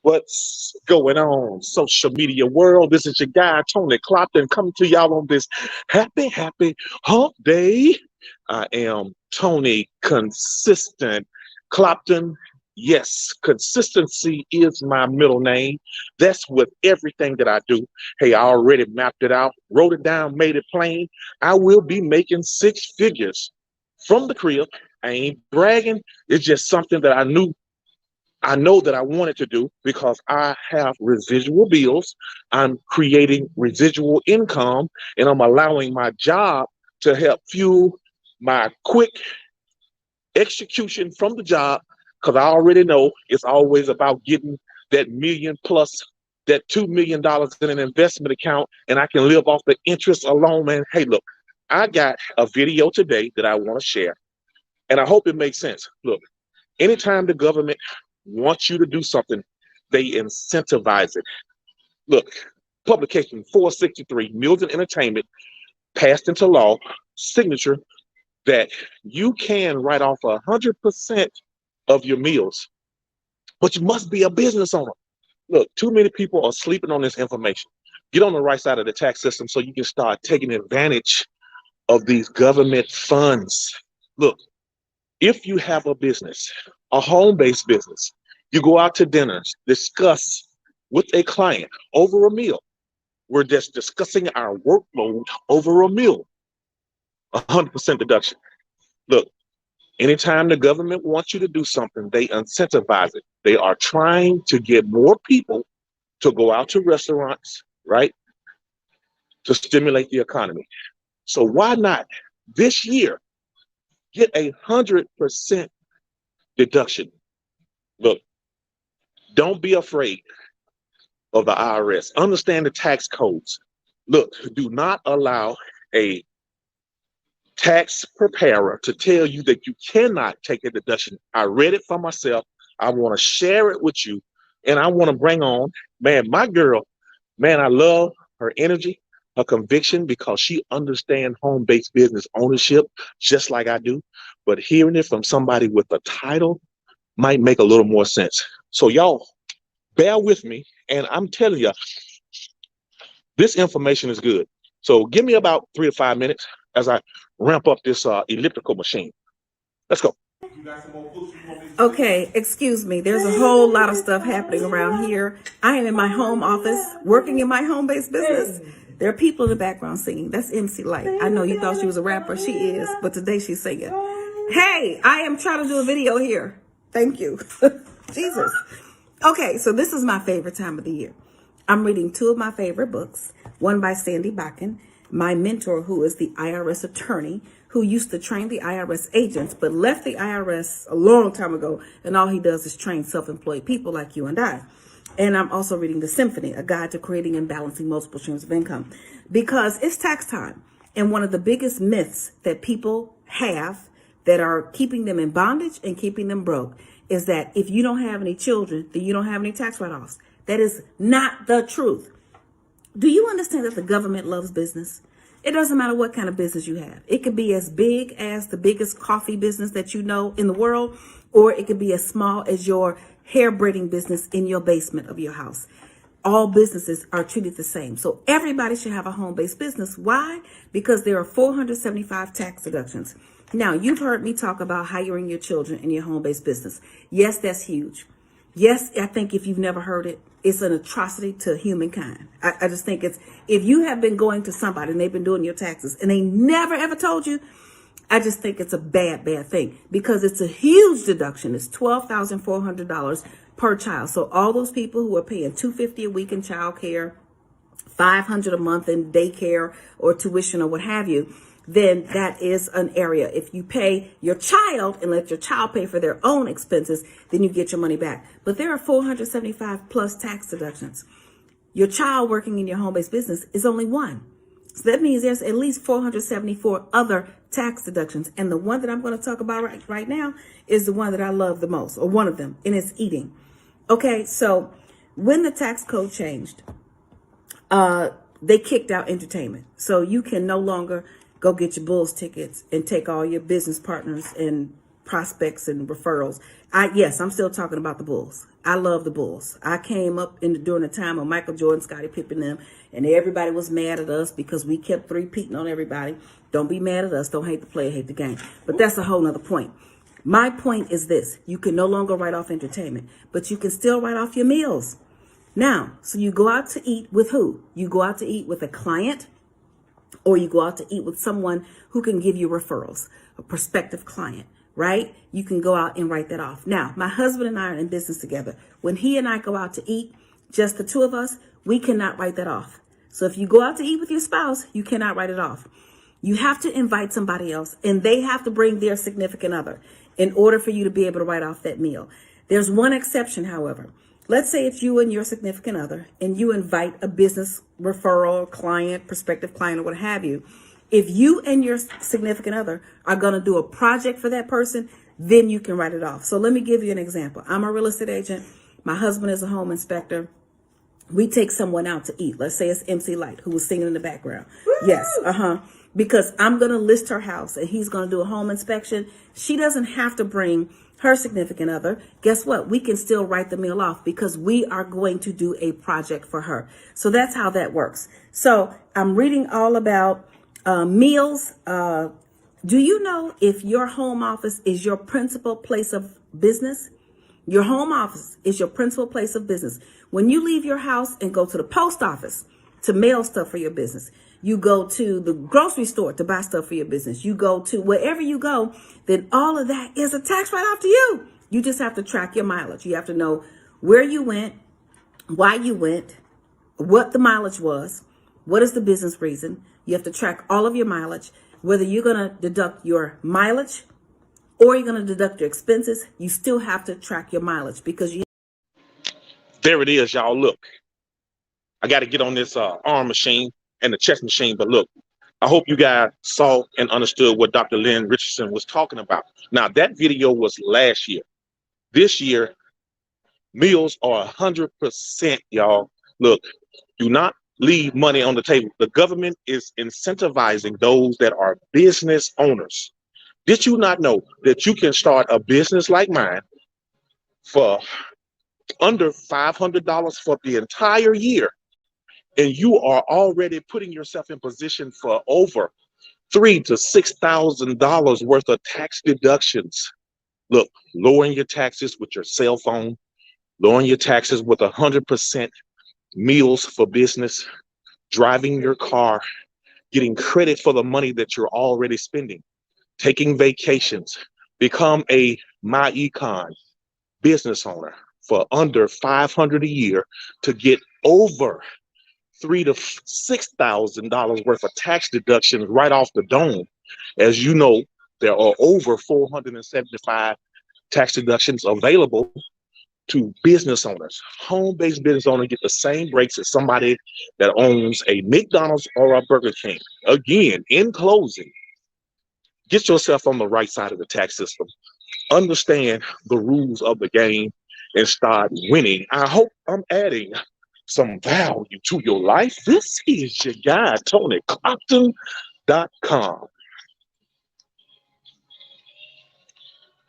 What's going on, social media world? This is your guy, Tony Clopton, coming to y'all on this happy hump day. I am Tony Consistent Clopton. Yes, consistency is my middle name. That's with everything that I do. Hey, I already mapped it out, wrote it down, made it plain. I will be making six figures from the crib. I ain't bragging. It's just something that I know that I wanted to do because I have residual bills. I'm creating residual income and I'm allowing my job to help fuel my quick execution from the job because I already know it's always about getting that million plus that $2 million in an investment account and I can live off the interest alone, man. Hey, look, I got a video today that I want to share and I hope it makes sense. Look, anytime the government wants you to do something, they incentivize it. Look, publication 463, Mills and Entertainment passed into law, signature that you can write off 100% of your meals, but you must be a business owner. Look, too many people are sleeping on this information. Get on the right side of the tax system so you can start taking advantage of these government funds. Look, if you have a business, a home-based business, you go out to dinners, discuss with a client over a meal. We're just discussing our workload over a meal. 100% deduction. Look, anytime the government wants you to do something, they incentivize it. They are trying to get more people to go out to restaurants, right? To stimulate the economy. So why not this year get 100% deduction? Look, don't be afraid of the IRS. Understand the tax codes. Look, do not allow a tax preparer to tell you that you cannot take a deduction. I read it for myself. I want to share it with you. And I want to bring on, man, my girl, man, I love her energy, her conviction, because she understands home-based business ownership just like I do. But hearing it from somebody with a title might make a little more sense. So y'all, bear with me. And I'm telling you, this information is good. So give me about 3 to 5 minutes as I ramp up this elliptical machine. Let's go. Okay, excuse me. There's a whole lot of stuff happening around here. I am in my home office, working in my home-based business. There are people in the background singing. That's MC Light. I know you thought she was a rapper. She is, but today she's singing. Hey, I am trying to do a video here. Thank you. Jesus. Okay, so this is my favorite time of the year. I'm reading two of my favorite books, one by Sandy Bakken, my mentor, who is the IRS attorney, who used to train the IRS agents, but left the IRS a long time ago, and all he does is train self-employed people like you and I. And I'm also reading The Symphony, a guide to creating and balancing multiple streams of income, because it's tax time. And one of the biggest myths that people have that are keeping them in bondage and keeping them broke is that if you don't have any children, then you don't have any tax write-offs. That is not the truth. Do you understand that the government loves business? It doesn't matter what kind of business you have. It could be as big as the biggest coffee business that you know in the world, or it could be as small as your hair braiding business in your basement of your house. All businesses are treated the same. So everybody should have a home-based business. Why? Because there are 475 tax deductions. Now, you've heard me talk about hiring your children in your home-based business. Yes, that's huge. Yes, I think if you've never heard it, it's an atrocity to humankind. I just think it's, if you have been going to somebody and they've been doing your taxes and they never ever told you, I just think it's a bad thing because it's a huge deduction. It's $12,400 per child. So all those people who are paying $250 a week in child care, $500 a month in daycare or tuition or what have you, then that is an area. If you pay your child and let your child pay for their own expenses, then you get your money back. But there are 475 plus tax deductions. Your child working in your home-based business is only one. So that means there's at least 474 other tax deductions. And the one that I'm going to talk about right now is the one that I love the most, or one of them, and it's eating. Okay, so when the tax code changed, they kicked out entertainment. So you can no longer go get your Bulls tickets and take all your business partners and prospects and referrals Yes, I'm still talking about the Bulls. I love the Bulls. I came up during the time of Michael Jordan, Scottie Pippen, them, and everybody was mad at us because we kept three-peating on everybody. Don't be mad at us. Don't hate the player, hate the game. But that's a whole nother point. My point is this. You can no longer write off entertainment, but you can still write off your meals. Now, so you go out to eat with who? You go out to eat with a client, or you go out to eat with someone who can give you referrals, a prospective client, right? You can go out and write that off. Now, my husband and I are in business together. When he and I go out to eat, just the two of us, we cannot write that off. So if you go out to eat with your spouse, you cannot write it off. You have to invite somebody else, and they have to bring their significant other in order for you to be able to write off that meal. There's one exception, however. Let's say it's you and your significant other, and you invite a business referral client, prospective client, or what have you. If you and your significant other are going to do a project for that person, then you can write it off. So let me give you an example. I'm a real estate agent. My husband is a home inspector. We take someone out to eat. Let's say it's MC Light, who was singing in the background. Woo! Yes, because I'm going to list her house and he's going to do a home inspection. She doesn't have to bring her significant other. Guess what? We can still write the meal off because we are going to do a project for her. So that's how that works. So I'm reading all about meals. Do you know if your home office is your principal place of business? Your home office is your principal place of business. When you leave your house and go to the post office to mail stuff for your business, you go to the grocery store to buy stuff for your business, you go to wherever you go, then all of that is a tax write-off to you. You just have to track your mileage. You have to know where you went, why you went, what the mileage was, what is the business reason. You have to track all of your mileage, whether you're going to deduct your mileage or you're going to deduct your expenses. You still have to track your mileage because you. There it is, y'all. Look, I got to get on this arm machine and the chest machine. But look, I hope you guys saw and understood what Dr. Lynn Richardson was talking about. Now, that video was last year. This year, meals are 100%, y'all. Look, do not leave money on the table. The government is incentivizing those that are business owners. Did you not know that you can start a business like mine for under $500 for the entire year, and you are already putting yourself in position for over $3,000 to $6,000 worth of tax deductions? Look, lowering your taxes with your cell phone, lowering your taxes with 100% meals for business, driving your car, getting credit for the money that you're already spending, taking vacations, become a MyEcon business owner for under $500 a year to get over $3,000 to $6,000 worth of tax deductions right off the dome. As you know, there are over 475 tax deductions available to business owners. Home-based business owners get the same breaks as somebody that owns a McDonald's or a Burger King. Again, in closing, get yourself on the right side of the tax system. Understand the rules of the game and start winning. I hope I'm adding some value to your life. This is your guy, TonyClopton.com.